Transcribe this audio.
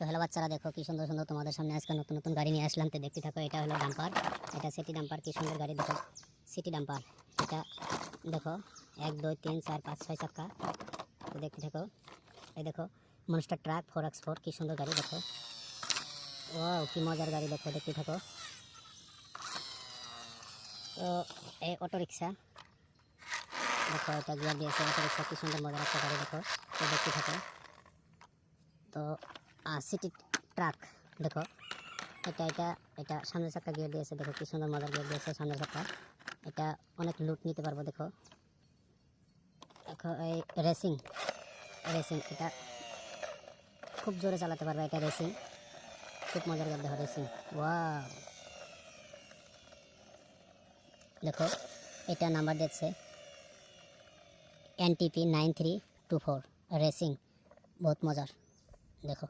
তো হ্যালো বাচ্চারা, দেখো কি সুন্দর সুন্দর তোমাদের সামনে আজকে নতুন নতুন গাড়ি নিয়ে আসলাম। তো দেখতে থাকো, এটা হলো ডাম্পার, এটা সিটি ডাম্পার। কি সুন্দর গাড়ি দেখো, সিটি ডাম্পার। এটা দেখো 1 2 3 4 5 6 চাক্কা। তো দেখতে থাকো, এই দেখো মনস্টার ট্রাক 4x4, কি সুন্দর গাড়ি দেখো। ওয়াও, কি মজার গাড়ি দেখো, দেখতে থাকো। তো এই অটো রিক্সা দেখো, এটা গিয়ার দিয়েছে অটো রিক্সা, কি সুন্দর মজার একটা গাড়ি দেখো। তো দেখতে থাকো। তো সিটি ট্রাক দেখো, এটা এটা এটা সামনের চাক্কা গিয়ার দিয়েছে দেখো, কি সুন্দর মজার গিয়ার দিয়েছে সামনের চাক্কা। এটা অনেক লুট নিতে পারবো দেখো। দেখো এই রেসিং রেসিং, এটা খুব জোরে চালাতে পারবে, এটা রেসিং, খুব মজার গাড়ি দেখো রেসিং। ওয়াও, দেখো এটা নাম্বার দিচ্ছে NTP 9324 রেসিং, বহুত মজার দেখো।